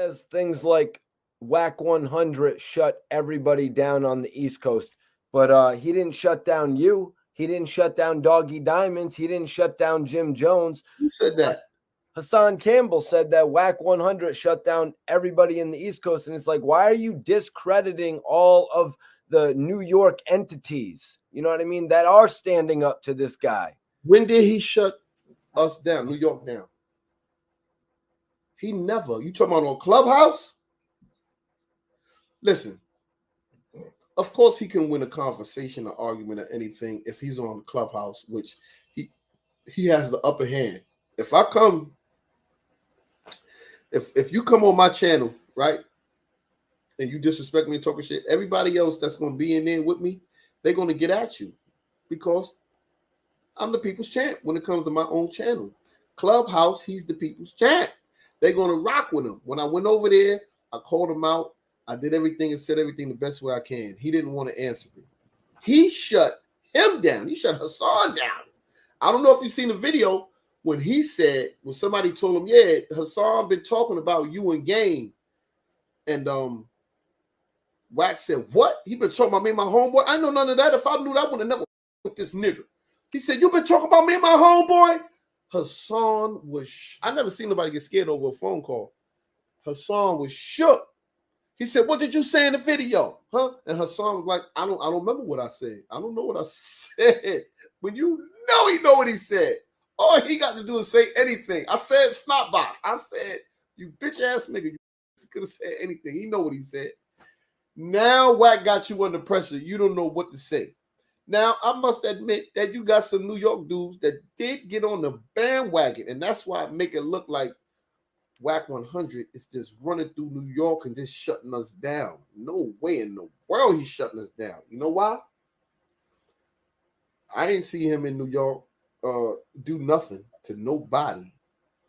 says things like Wack 100 shut everybody down on the East Coast, but he didn't shut down you. He didn't shut down Doggy Diamonds. He didn't shut down Jim Jones. Who said that? Hassan Campbell said that Wack 100 shut down everybody in the East Coast. And it's like, why are you discrediting all of the New York entities, you know what I mean, that are standing up to this guy? When did he shut us down, New York down? He never. You talking about on Clubhouse? Listen, of course he can win a conversation, an argument, or anything if he's on Clubhouse, which he has the upper hand. If I come, if you come on my channel, right, and you disrespect me and talking shit, everybody else that's going to be in there with me, they're going to get at you because I'm the people's champ when it comes to my own channel. Clubhouse, he's the people's champ. They're going to rock with him. When I went over there, I called him out. I did everything and said everything the best way I can. He didn't want to answer me. He shut him down. He shut Hassan down. I don't know if you've seen the video when he said, when somebody told him, yeah, Hassan been talking about you in game. And Wack said, what? He been talking about me and my homeboy? I know none of that. If I knew that, I would have never with this nigga. He said, you been talking about me and my homeboy? Hassan was, I never seen nobody get scared over a phone call. Hassan was shook. He said, what did you say in the video? Huh? And Hassan was like, I don't remember what I said. I don't know what I said. When you know he know what he said. All he got to do is say anything. I said snot box. I said, you bitch ass nigga, you could have said anything. He know what he said. Now Wack got you under pressure. You don't know what to say. Now, I must admit that you got some New York dudes that did get on the bandwagon, and that's why I make it look like Wack 100 is just running through New York and just shutting us down. No way in the world he's shutting us down. You know why? I didn't see him in New York do nothing to nobody.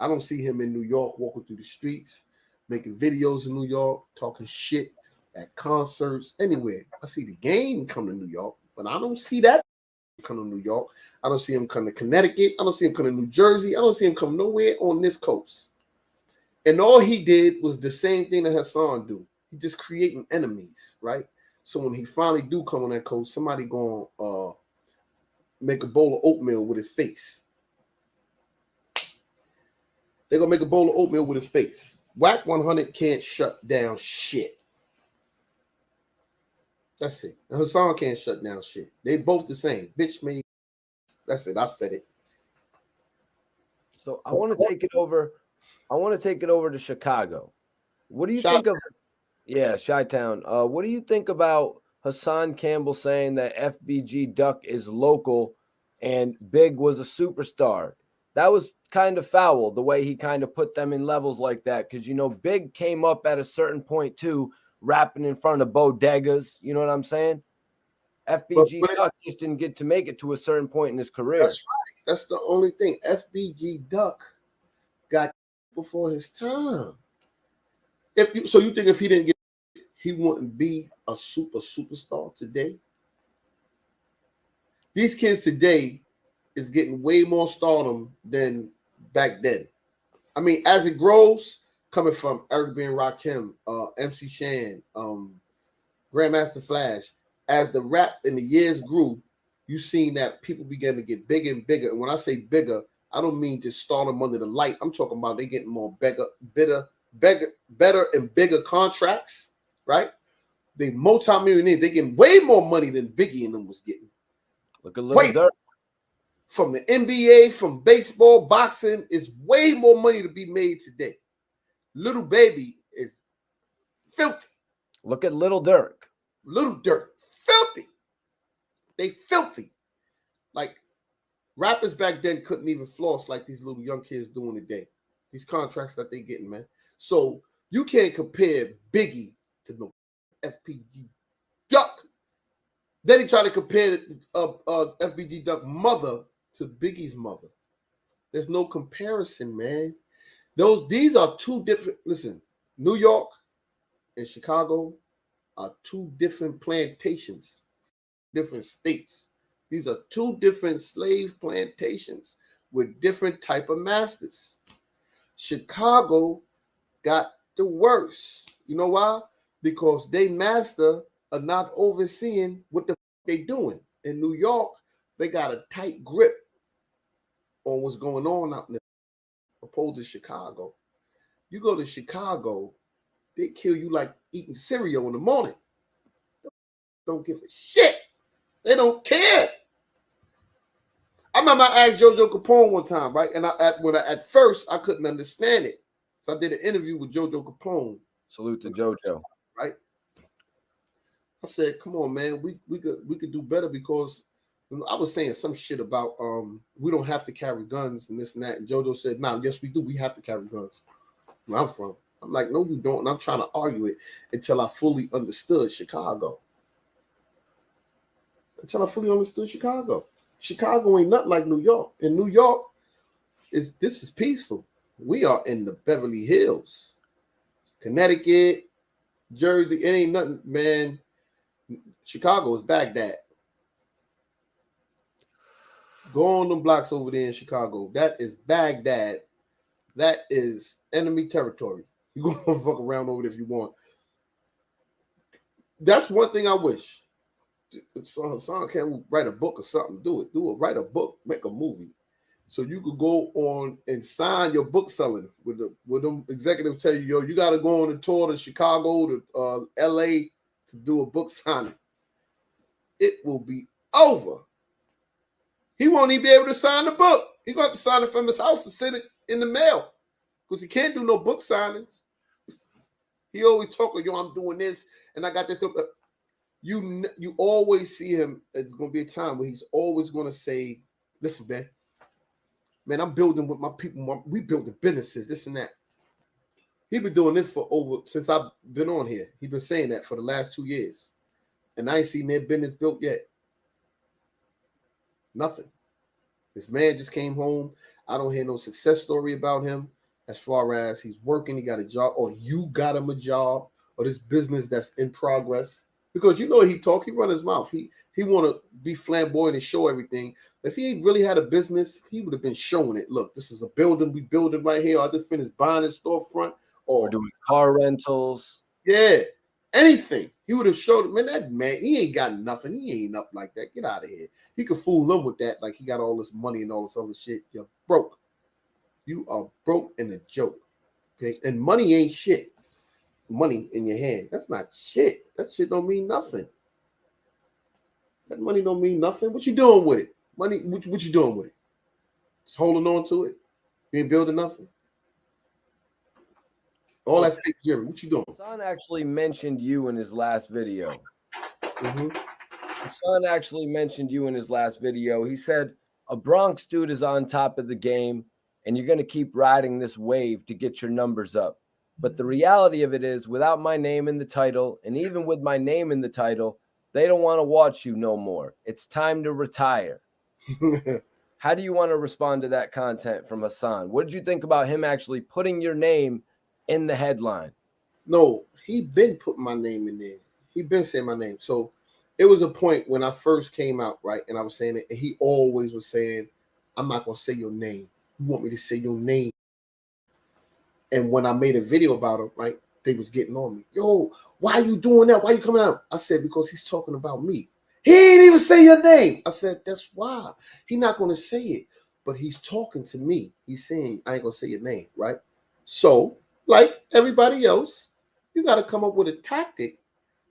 I don't see him in New York walking through the streets, making videos in New York, talking shit at concerts, anywhere. I see the game come to New York. But I don't see that come to New York. I don't see him come to Connecticut. I don't see him come to New Jersey. I don't see him come nowhere on this coast. And all he did was the same thing that Hassan do. He just creating enemies, right? So when he finally do come on that coast, somebody gonna make a bowl of oatmeal with his face. They're gonna make a bowl of oatmeal with his face. Wack 100 can't shut down shit. That's it. And Hassan can't shut down shit. They both the same. Bitch made. That's it. I said it. So I want to take it over. I want to take it over to Chicago. What do you think of? Yeah, Chi-Town. What do you think about Hassan Campbell saying that FBG Duck is local and Big was a superstar? That was kind of foul the way he kind of put them in levels like that, because you know Big came up at a certain point too, rapping in front of bodegas, you know what I'm saying? FBG Duck just didn't get to make it to a certain point in his career. That's right. That's the only thing. FBG Duck got before his time. So you think if he didn't get, he wouldn't be a superstar today? These kids today is getting way more stardom than back then. I mean, as it grows, coming from Eric B. and Rakim, MC Shan, Grandmaster Flash, as the rap in the years grew, you seen that people began to get bigger and bigger. And when I say bigger, I don't mean just stardom under the light. I'm talking about they getting more better and bigger contracts, right? They multi-millionaires. They getting way more money than Biggie and them was getting. Look at Lil Durk. From the NBA, from baseball, boxing, is way more money to be made today. Little Baby is filthy. Look at Little Durk. Little Durk, filthy. They filthy. Like rappers back then couldn't even floss like these little young kids doing today. These contracts that they getting, man. So you can't compare Biggie to no FBG Duck. Then he tried to compare FBG Duck mother to Biggie's mother. There's no comparison, man. These are two different. Listen, New York and Chicago are two different plantations, different states. These are two different slave plantations with different type of masters. Chicago got The worst. You know why? Because they master are not overseeing what the they doing. In New York, they got a tight grip on what's going on out there, opposed to Chicago. You go to Chicago, they kill you like eating cereal in the morning. Don't give a shit. They don't care. I remember I asked JoJo Capone one time, right? And at first I couldn't understand it. So I did an interview with JoJo Capone. Salute to JoJo. Right? I said, come on, man, we could do better because I was saying some shit about we don't have to carry guns and this and that. And JoJo said, nah, yes, we do. We have to carry guns. Where I'm from. I'm like, no, we don't. And I'm trying to argue it until I fully understood Chicago. Chicago ain't nothing like New York. In New York, this is peaceful. We are in the Beverly Hills, Connecticut, Jersey. It ain't nothing, man. Chicago is Baghdad. Go on them blocks over there in Chicago. That is Baghdad. That is enemy territory. You go fuck around over there if you want. That's one thing I wish. Hassan Campbell write a book or something. Do it. Write a book. Make a movie. So you could go on and sign your book selling with them executives tell you, yo, you got to go on a tour to Chicago to LA to do a book signing. It will be over. He won't even be able to sign the book. He's going to have to sign it from his house and send it in the mail because he can't do no book signings. He always talk like, yo, I'm doing this and I got this. You always see him. It's going to be a time where he's always going to say, listen, man, I'm building with my people. We building businesses, this and that. He been doing this since I've been on here. He been saying that for the last 2 years. And I ain't seen their business built yet. Nothing. This man just came home. I don't hear no success story about him as far as he's working, he got a job, or you got him a job, or this business that's in progress. Because you know he run his mouth. He want to be flamboyant and show everything. If he really had a business, he would have been showing it. Look, this is a building we building right here. I just finished buying this storefront. Or doing car rentals. Yeah, anything. He would have showed it. Man, that man, he ain't got nothing. He ain't up like that. Get out of here. He could fool them with that, like he got all this money and all this other shit. You're broke. You are broke and a joke. Okay, and money ain't shit. Money in your hand. That's not shit. That shit don't mean nothing. That money don't mean nothing. What you doing with it? Money, what you doing with it? Just holding on to it? You ain't building nothing? All that fake Jerry. What you doing? Hassan actually mentioned you in his last video. Mm-hmm. Hassan actually mentioned you in his last video. He said, a Bronx dude is on top of the game, and you're going to keep riding this wave to get your numbers up. But the reality of it is, without my name in the title, and even with my name in the title, they don't want to watch you no more. It's time to retire. How do you want to respond to that content from Hassan? What did you think about him actually putting your name in the headline? No, he been putting my name in there. He been saying my name. So it was a point when I first came out, right? And I was saying it, and he always was saying, I'm not going to say your name. You want me to say your name? And when I made a video about him, right, they was getting on me. Yo, why are you doing that? Why are you coming out? I said, because he's talking about me. He ain't even say your name. I said, that's why. He's not going to say it. But he's talking to me. He's saying, I ain't going to say your name, right? So, like everybody else, you got to come up with a tactic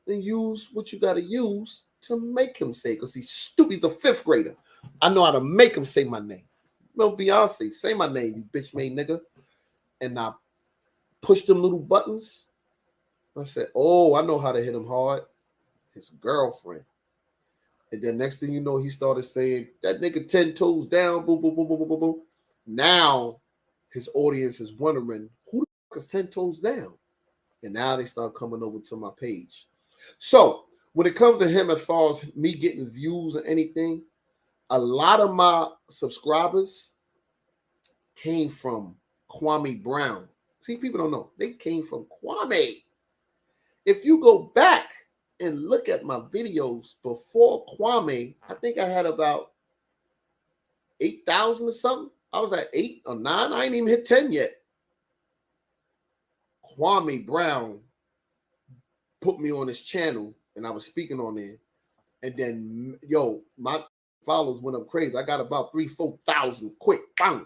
and use what you got to use to make him say it. Because he's stupid. He's a fifth grader. I know how to make him say my name. No, Beyonce, say my name, you bitch made nigga. And I push them little buttons. I said, oh, I know how to hit him hard. His girlfriend. And then next thing you know, he started saying, that nigga 10 toes down, boom, boom, boom, boom, boom, boom, boom. Now his audience is wondering, who the fuck is 10 toes down? And now they start coming over to my page. So when it comes to him, as far as me getting views or anything, a lot of my subscribers came from Kwame Brown. See, people don't know. They came from Kwame. If you go back and look at my videos before Kwame, I think I had about 8,000 or something. I was at 8 or 9. I ain't even hit 10 yet. Kwame Brown put me on his channel and I was speaking on there. And then, my followers went up crazy. I got about 3,000-4,000 quick. Bang.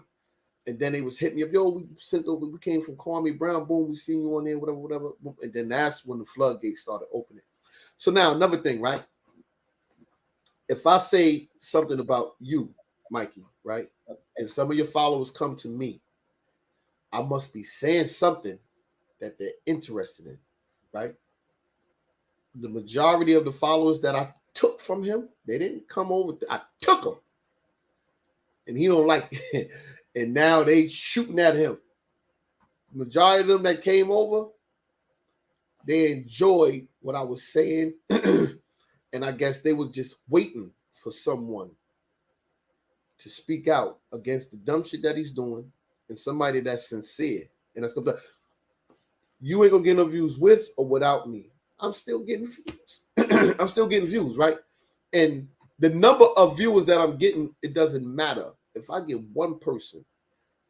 And then they was hitting me up. We sent over. We came from Kwame Brown. Boom, we seen you on there, whatever. And then that's when the floodgates started opening. So now another thing, right? If I say something about you, Mikey, right? And some of your followers come to me, I must be saying something that they're interested in, right? The majority of the followers that I took from him, they didn't come over. I took them. And he don't like it. And now they shooting at him. The majority of them that came over, they enjoyed what I was saying. And I guess they was just waiting for someone to speak out against the dumb shit that he's doing and somebody that's sincere. And that's gonna be, you ain't gonna get no views with or without me. I'm still getting views. I'm still getting views, right? And the number of viewers that I'm getting, it doesn't matter. If I get one person,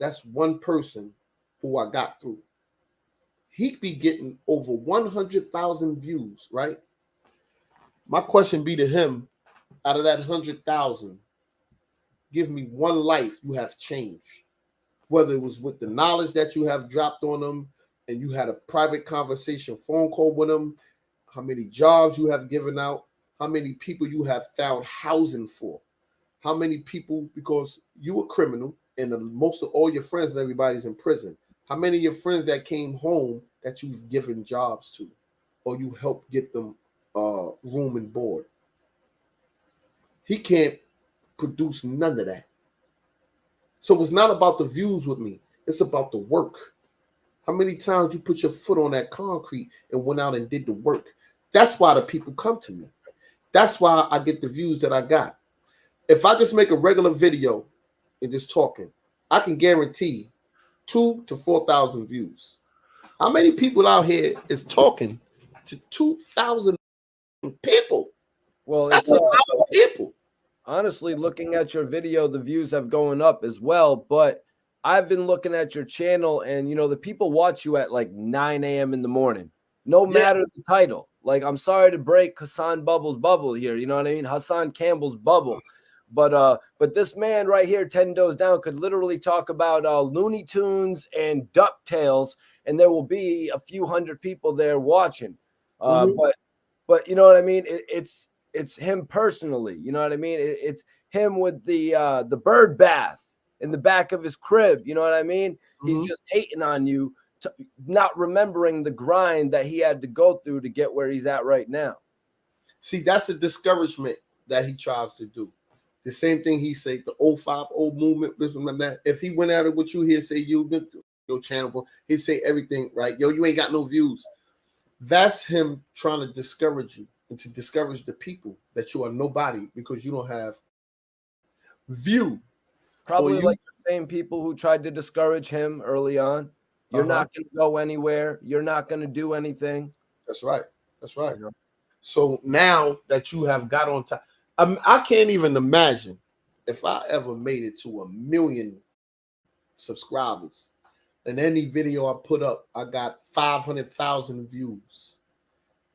that's one person who I got through. He'd be getting over 100,000 views, right? My question be to him, out of that 100,000, give me one life you have changed. Whether it was with the knowledge that you have dropped on them and you had a private conversation, phone call with them, how many jobs you have given out, how many people you have found housing for, how many people, because you were criminal and most of all your friends and everybody's in prison. How many of your friends that came home that you've given jobs to or you helped get them room and board? He can't produce none of that. So it's not about the views with me. It's about the work. How many times you put your foot on that concrete and went out and did the work? That's why the people come to me. That's why I get the views that I got. If I just make a regular video and just talking, I can guarantee 2,000 to 4,000 views. How many people out here is talking to 2,000 people? Well, that's it's a lot of people. Honestly, looking at your video, the views have going up as well. But I've been looking at your channel, and the people watch you at like 9 a.m. in the morning, no matter the title. Like, I'm sorry to break Hassan Bubble's bubble here, you know what I mean? Hassan Campbell's bubble. But this man right here, 10 toes down, could literally talk about Looney Tunes and DuckTales, and there will be a few hundred people there watching. But you know what I mean? It's him personally. You know what I mean? It's him with the bird bath in the back of his crib. You know what I mean? He's just hating on you, not remembering the grind that he had to go through to get where he's at right now. See, that's the discouragement that he tries to do. The same thing he say, the 05 movement, this and that. If he went at it with you, he'd say, your channel, he'd say everything, right? Yo, you ain't got no views. That's him trying to discourage you and to discourage the people that you are nobody because you don't have view. Probably like the same people who tried to discourage him early on. You're not going to go anywhere. You're not going to do anything. That's right. That's right. So now that you have got on top, I can't even imagine if I ever made it to 1 million subscribers and any video I put up, I got 500,000 views.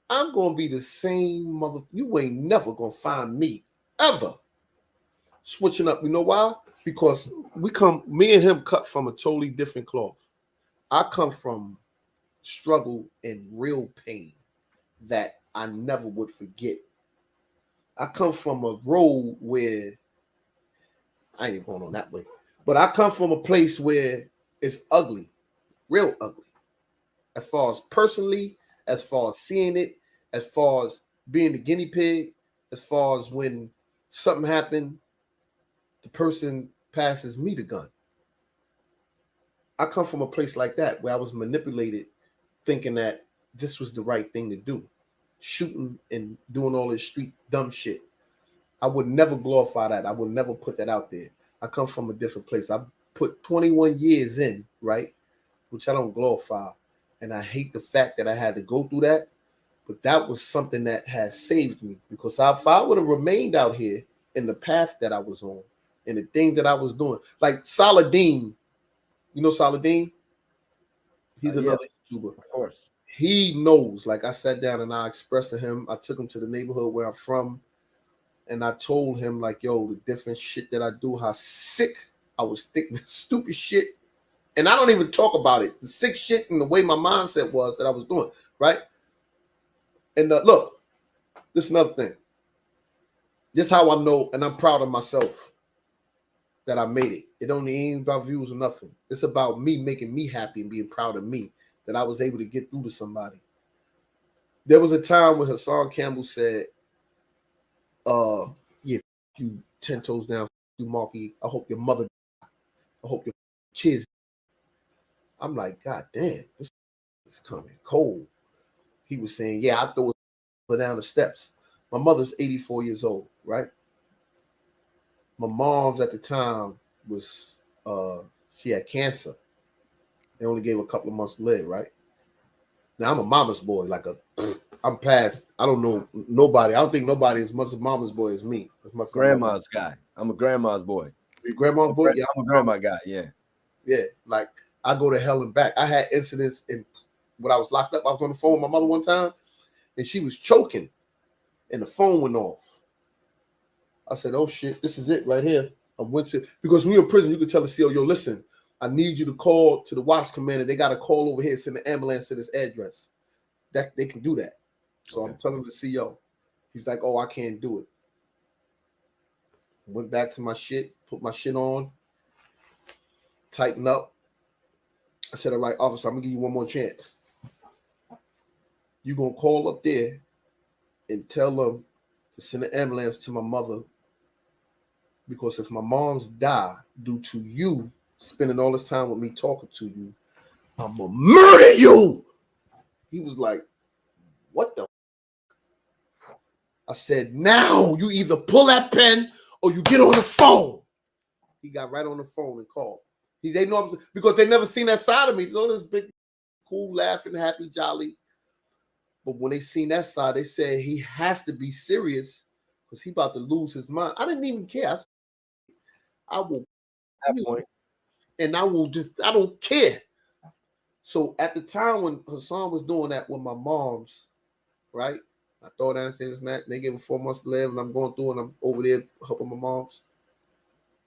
I'm going to be the same mother. You ain't never going to find me ever switching up. You know why? Because me and him cut from a totally different cloth. I come from struggle and real pain that I never would forget. I come from a road where I ain't going on that way, but I come from a place where it's ugly, real ugly. As far as personally, as far as seeing it, as far as being the guinea pig, as far as when something happened, the person passes me the gun. I come from a place like that where I was manipulated, thinking that this was the right thing to do. Shooting and doing all this street dumb shit. I would never glorify that. I would never put that out there. I come from a different place. I put 21 years in, right? Which I don't glorify. And I hate the fact that I had to go through that. But that was something that has saved me. Because if I would have remained out here in the path that I was on and the things that I was doing, like Saladin, you know Saladin? He's another YouTuber. Of course. He knows. Like I sat down and I expressed to him. I took him to the neighborhood where I'm from, and I told him like, yo, the different shit that I do, how sick I was thinking, stupid shit. And I don't even talk about it. The sick shit and the way my mindset was that I was doing, right? And look, this is another thing. This is how I know, and I'm proud of myself that I made it. It don't ain't about views or nothing. It's about me making me happy and being proud of me that I was able to get through to somebody. There was a time when Hassan Campbell said, yeah, you 10 toes down, you Marky. I hope your mother, I hope your kids. I'm like, God damn, this is coming cold. He was saying, yeah, I throw it down the steps. My mother's 84 years old, right? My mom's at the time was, she had cancer. They only gave her a couple of months to live, right? Now I'm a mama's boy, I'm past, I don't know nobody. I don't think nobody as much a mama's boy as me. As much Grandma's guy. I'm a grandma's boy. Your grandma's boy? Yeah. I'm a grandma guy, yeah. Yeah, like I go to hell and back. I had incidents when I was locked up. I was on the phone with my mother one time and she was choking and the phone went off. I said, oh shit, this is it right here. I went to, because when you're in prison, you could tell the CO, yo, listen, I need you to call to the watch commander. They got to call over here, send an ambulance to this address. That they can do that. So okay. I'm telling the CO. He's like, oh, I can't do it. Went back to my shit, put my shit on, tighten up. I said, all right, officer, I'm going to give you one more chance. You're going to call up there and tell them to send an ambulance to my mother, because if my mom's die due to you spending all this time with me talking to you, I'm going to murder you. He was like, what the? I said, now you either pull that pen or you get on the phone. He got right on the phone and called. They know, because they never seen that side of me. You know, this big, cool, laughing, happy, jolly. But when they seen that side, they said he has to be serious because he about to lose his mind. I didn't even care. I will, that point. And I don't care. So at the time when Hassan was doing that with my mom's, right? I thought downstairs and that, and they gave her 4 months to live, and I'm going through and I'm over there helping my mom's.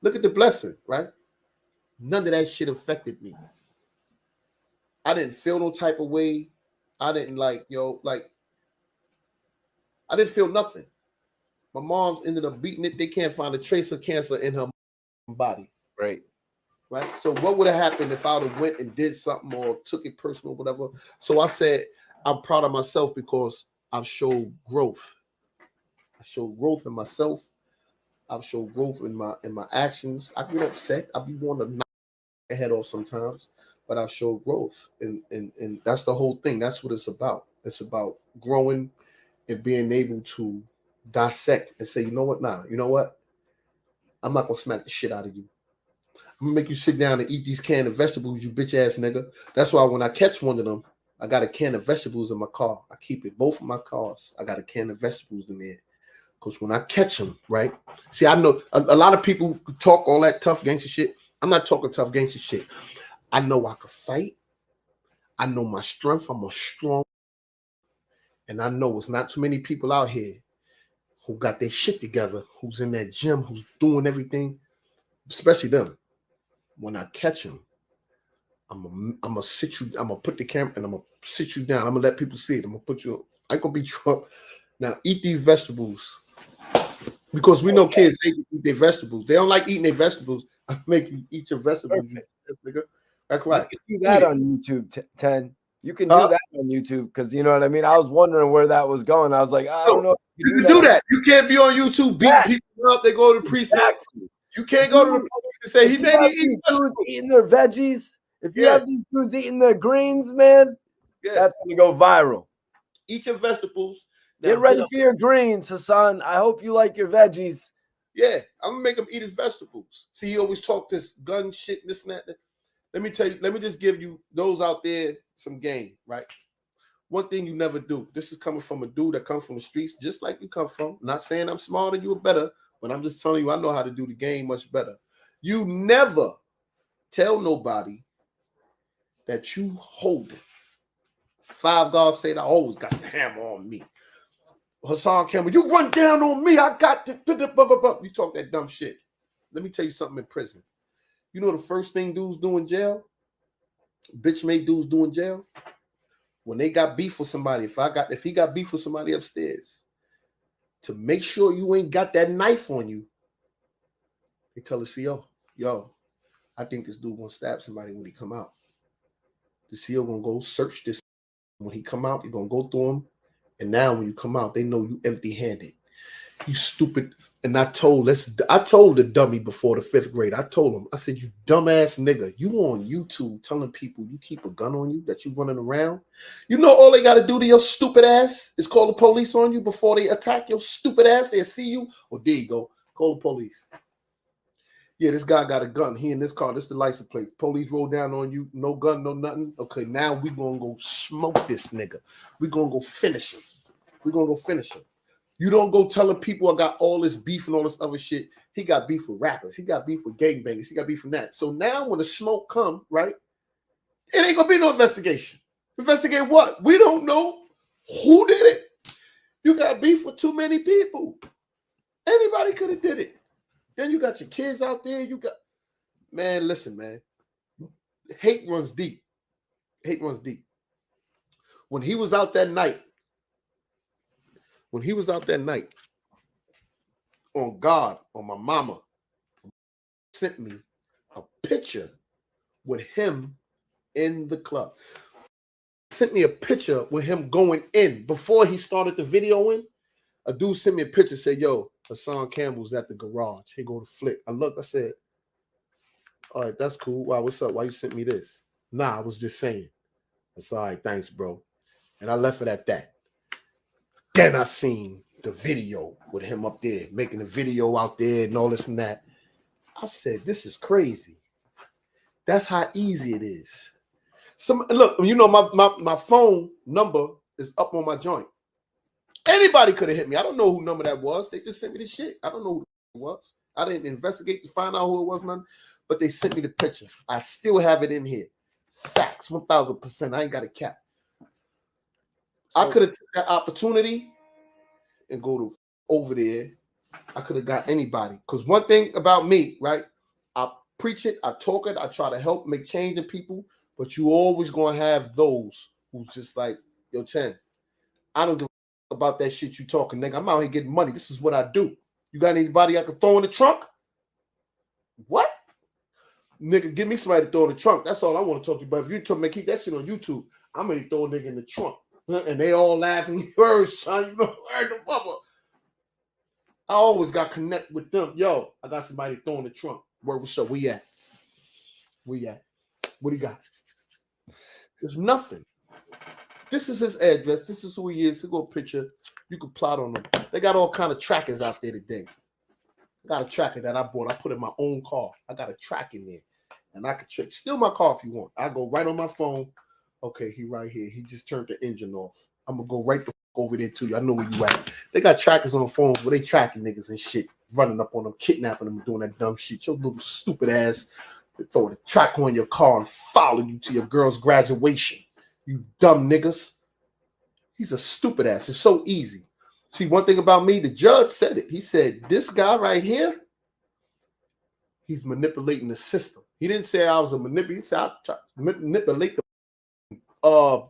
Look at the blessing, right? None of that shit affected me. I didn't feel no type of way. I didn't I didn't feel nothing. My mom's ended up beating it. They can't find a trace of cancer in her body. Right. Right. So what would have happened if I would have went and did something or took it personal, whatever? So I said, I'm proud of myself because I've showed growth. I showed growth in myself. I've showed growth in my actions. I get upset. I be wanting to knock my head off sometimes, but I've showed growth. And that's the whole thing. That's what it's about. It's about growing and being able to dissect and say, you know what, you know what? I'm not gonna smack the shit out of you. I'm gonna make you sit down and eat these canned of vegetables, you bitch ass nigga. That's why when I catch one of them, I got a can of vegetables in my car. I keep it, both of my cars. I got a can of vegetables in there. Because when I catch them, right? See, I know a lot of people talk all that tough gangster shit. I'm not talking tough gangster shit. I know I could fight. I know my strength. I'm a strong. And I know it's not too many people out here who got their shit together, who's in that gym, who's doing everything, especially them. When I catch them, I'm gonna sit you. I'm gonna put the camera and I'm gonna sit you down. I'm gonna let people see it. I'm gonna put you. I ain't gonna beat you up. Now eat these vegetables. Because we know kids hate to eat their vegetables. They don't like eating their vegetables. I make you eat your vegetables, nigga. That's right. You can do that on YouTube, 10. You can do that on YouTube because you know what I mean. I was wondering where that was going. I was like, I don't know. You can do that. You can't be on YouTube beating people up. They go to the precinct. Exactly. You can't go to the police and say he made me eat vegetables. Eating their veggies. If you have these dudes eating their greens, man, that's gonna go viral. Eat your vegetables. Get ready for your greens, Hassan. I hope you like your veggies. Yeah, I'm gonna make him eat his vegetables. See, he always talk this gun shit, this and that. Let me tell you, let me just give you those out there some game, right? One thing you never do. This is coming from a dude that comes from the streets, just like you come from. Not saying I'm smarter than you or better, but I'm just telling you I know how to do the game much better. You never tell nobody that you hold it. 5 guards say that I always got the hammer on me. Hassan Campbell, you run down on me. I got the you talk that dumb shit. Let me tell you something in prison. You know the first thing dudes do in jail? Bitch made dudes do in jail? When they got beef with somebody, if he got beef with somebody upstairs, to make sure you ain't got that knife on you, they tell the CO, yo, I think this dude gonna stab somebody when he come out. The CO gonna go search this. When he come out, you're gonna go through him. And now when you come out, they know you empty-handed. You stupid. And I told the dummy before the 5th grade, I told him, I said, you dumbass nigga, you on YouTube telling people you keep a gun on you, that you running around. You know all they got to do to your stupid ass is call the police on you before they attack your stupid ass. They'll see you. Well, there you go. Call the police. Yeah, this guy got a gun. He in this car. This the license plate. Police roll down on you. No gun, no nothing. Okay, now we going to go smoke this nigga. We going to go finish him. We going to go finish him. You don't go telling people I got all this beef and all this other shit. He got beef with rappers. He got beef with gangbangers. He got beef from that. So now when the smoke come, right, it ain't going to be no investigation. Investigate what? We don't know who did it. You got beef with too many people. Anybody could have did it. Then you got your kids out there. Man, listen, man. Hate runs deep. Hate runs deep. When he was out that night, on God, on my mama, sent me a picture with him in the club. Sent me a picture with him going in. Before he started the video in, a dude sent me a picture, said, yo, Hassan Campbell's at the garage. He go to Flick. I looked, I said, all right, that's cool. Wow, what's up? Why you sent me this? Nah, I was just saying. That's all right, thanks, bro. And I left it at that. Then I seen the video with him up there, making a video out there and all this and that. I said, this is crazy. That's how easy it is. Look, you know, my phone number is up on my joint. Anybody could have hit me. I don't know who number that was. They just sent me the shit. I don't know who it was. I didn't investigate to find out who it was, none. But they sent me the picture. I still have it in here. Facts, 1,000%. I ain't got a cap. So, I could have took that opportunity and go to over there. I could have got anybody. Because one thing about me, right? I preach it, I talk it, I try to help make change in people, but you always gonna have those who's just like, yo, 10, I don't give a about that shit you talking, nigga. I'm out here getting money. This is what I do. You got anybody I can throw in the trunk? What? Nigga, give me somebody to throw in the trunk. That's all I want to talk to you about. If you tell me keep that shit on YouTube, I'm gonna throw a nigga in the trunk. And they all laughing. Son, you know, the mother. I always got connect with them. Yo, I got somebody to throw in the trunk. Where what's up? Where you at? Where you at? What do you got? There's nothing. This is his address. This is who he is. He'll go picture. You can plot on them. They got all kind of trackers out there today. I got a tracker that I bought. I put in my own car. I got a track in there. And I can steal my car if you want. I go right on my phone. Okay, he right here. He just turned the engine off. I'm going to go right over there to you. I know where you at. They got trackers on phones where they tracking niggas and shit. Running up on them, kidnapping them, doing that dumb shit. Your little stupid ass. They throw the tracker on your car and follow you to your girl's graduation. You dumb niggas. He's a stupid ass. It's so easy. See, one thing about me, the judge said it. He said, this guy right here, he's manipulating the system. He didn't say I was a manipulator. He said I try to manipulate the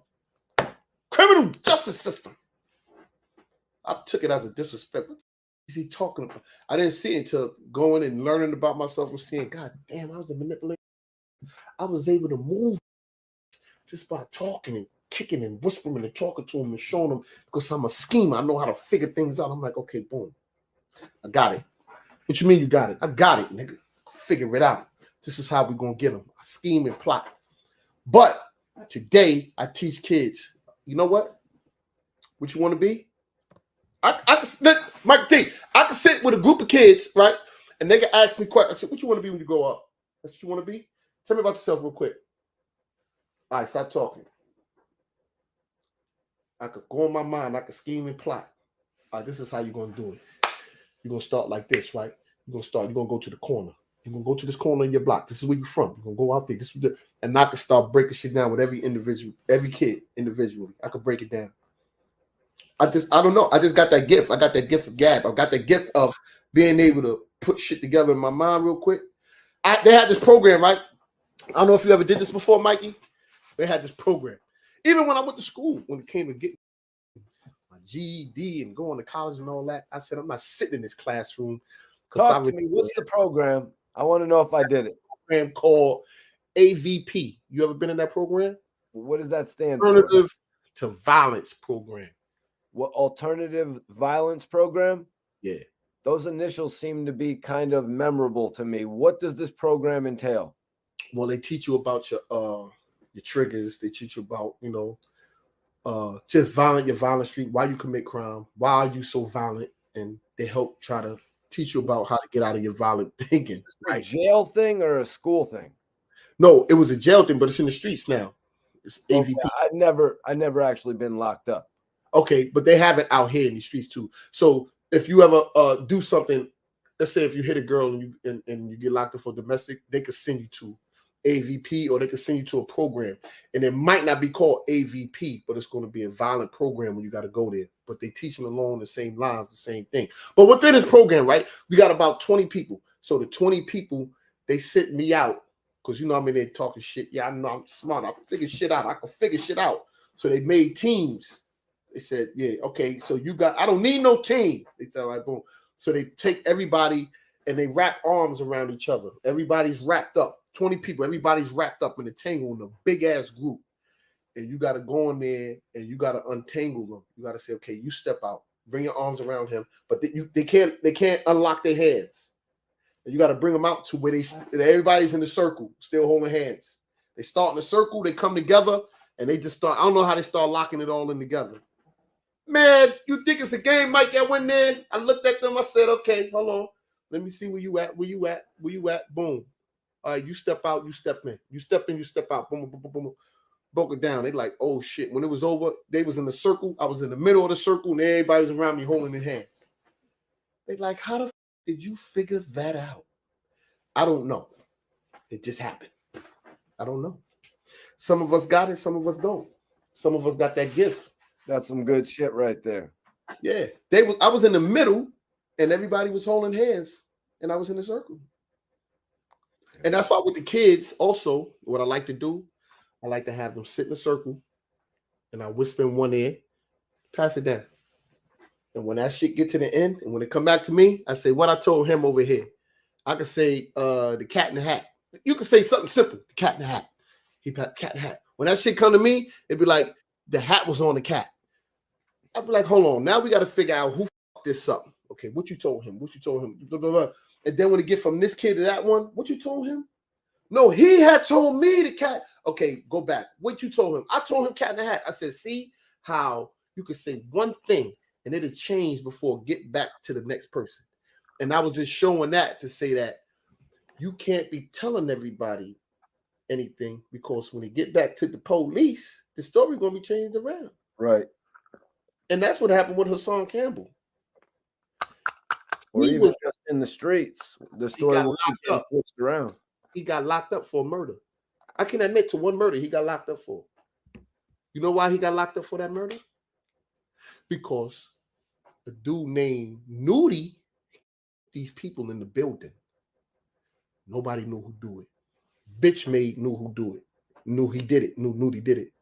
criminal justice system. I took it as a disrespect. What is he talking about? I didn't see it until going and learning about myself and seeing, God damn, I was a manipulator. I was able to move just by talking and kicking and whispering and talking to him and showing him because I'm a schemer. I know how to figure things out. I'm like, okay, boom. I got it. What you mean you got it? I got it, nigga. Figure it out. This is how we're going to get them. I scheme and plot. But today, I teach kids, you know what? What you want to be? I can, Mike D, I can sit with a group of kids, right? And they can ask me questions. What you want to be when you grow up? That's what you want to be? Tell me about yourself real quick. All right, stop talking. I could go in my mind. I could scheme and plot. All right, this is how you're going to do it. You're going to start like this, right? You're going to go to the corner. You're gonna go to this corner of your block. This is where you're from. You're gonna go out there. This is and I could start breaking shit down with every individual, every kid individually. I could break it down. I don't know. I just got that gift. I got that gift of gab. I got that gift of being able to put shit together in my mind real quick. They had this program, right? I don't know if you ever did this before, Mikey. They had this program. Even when I went to school, when it came to getting my GED and going to college and all that, I said, I'm not sitting in this classroom. Talk to me. What's the program? I want to know if I did it. Program called AVP. You ever been in that program? What does that stand for? Alternative to Violence Program. What, alternative violence program? Yeah. Those initials seem to be kind of memorable to me. What does this program entail? Well, they teach you about your triggers. They teach you about, just your violent streak, why you commit crime, why are you so violent, and they help try to teach you about how to get out of your violent thinking. Is this a jail thing or a school thing? No, it was a jail thing, but it's in the streets now. It's AVP. Okay, I never actually been locked up. Okay, but they have it out here in the streets too. So if you ever do something, let's say if you hit a girl and you get locked up for domestic, they could send you to AVP or they could send you to a program. And it might not be called AVP, but it's going to be a violent program when you got to go there. But they teaching along the same lines, the same thing. But within this program, right, we got about 20 people. So the 20 people, they sit me out because they're talking shit. Yeah, I know I'm smart. I can figure shit out. I can figure shit out. So they made teams. They said, yeah, okay, so I don't need no team. They said, all right, boom. So they take everybody and they wrap arms around each other. Everybody's wrapped up. 20 people, everybody's wrapped up in a tangle in a big ass group. And you got to go in there and you got to untangle them. You got to say, okay, you step out, bring your arms around him, but they can't unlock their hands. And you got to bring them out to where everybody's in the circle, still holding hands. They start in a circle, they come together, and they just start. I don't know how they start locking it all in together. Man, you think it's a game, Mike? I went there. I looked at them. I said, okay, hold on. Let me see where you at. Where you at? Where you at? Boom. All right, you step out, you step in. You step in, you step out. Boom, boom, boom, boom, boom. Broke it down. They like, oh, shit. When it was over, they was in the circle. I was in the middle of the circle, and everybody was around me holding their hands. They like, how the did you figure that out? I don't know. It just happened. I don't know. Some of us got it. Some of us don't. Some of us got that gift. That's some good shit right there. Yeah. I was in the middle and everybody was holding hands and I was in the circle. And that's why with the kids also, what I like to do, I like to have them sit in a circle and I whisper in one ear, pass it down. And when that shit get to the end and when it come back to me, I say what I told him over here. I could say the cat in the hat. You could say something simple, the cat in the hat. He cat in the hat. When that shit come to me, it'd be like the hat was on the cat. I'd be like, hold on. Now we got to figure out who fucked this up. Okay, what you told him? What you told him? Blah, blah, blah. And then when it get from this kid to that one, what you told him? No, he had told me the cat. Okay, go back. What you told him? I told him cat in the hat. I said, see how you could say one thing and it'll change before get back to the next person. And I was just showing that to say that you can't be telling everybody anything because when you get back to the police, the story going to be changed around. Right. And that's what happened with Hassan Campbell. Or even just in the streets. The story will keep switched around. He got locked up for a murder. I can admit to one murder he got locked up for. You know why he got locked up for that murder? Because a dude named Nudie, these people in the building, nobody knew who do it. Bitch made knew who do it. Knew he did it. Knew Nudie did it.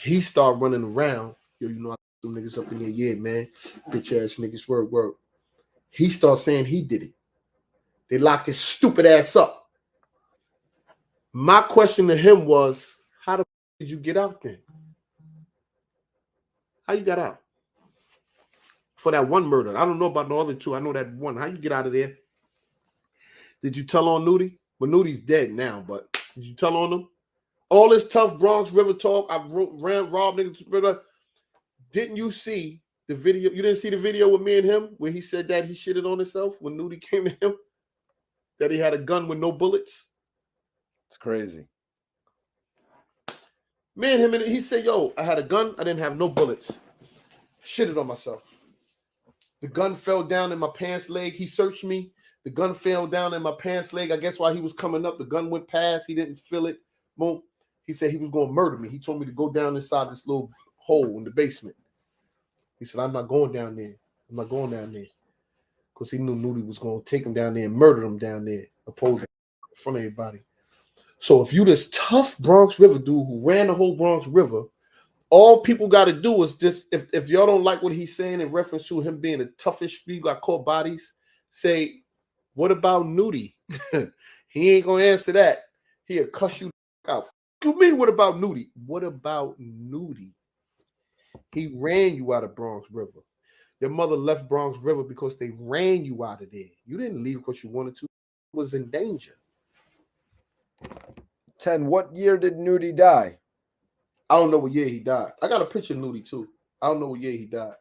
He started running around. Yo, I them niggas up in there. Yeah, man. Bitch ass niggas. Word. He started saying he did it. They locked his stupid ass up. My question to him was, how the did you get out then? How you got out? For that one murder. I don't know about the other two. I know that one. How you get out of there? Did you tell on Nudie? Well, Nudie's dead now, but did you tell on him? All this tough Bronx River talk. I robbed niggas. Didn't you see the video? You didn't see the video with me and him where he said that he shitted on himself when Nudie came to him? That he had a gun with no bullets? It's crazy. Me and him, and he said, yo, I had a gun. I didn't have no bullets. Shitted on myself. The gun fell down in my pants leg. He searched me. The gun fell down in my pants leg. I guess while he was coming up, the gun went past. He didn't feel it. Boom. He said he was going to murder me. He told me to go down inside this little hole in the basement. He said, I'm not going down there. I'm not going down there. Because he knew Nudie was going to take him down there and murder him down there, opposed in front of everybody. So if you this tough Bronx River dude who ran the whole Bronx River, all people got to do is just, if y'all don't like what he's saying in reference to him being the toughest, you got caught bodies, say, what about Nudie? He ain't going to answer that. He'll cuss you out. You mean, what about Nudie? What about Nudie? He ran you out of Bronx River. Your mother left Bronx River because they ran you out of there. You didn't leave because you wanted to. You was in danger. 10. What year did Nudie die? I don't know what year he died. I got a picture of Nudie too. I don't know what year he died.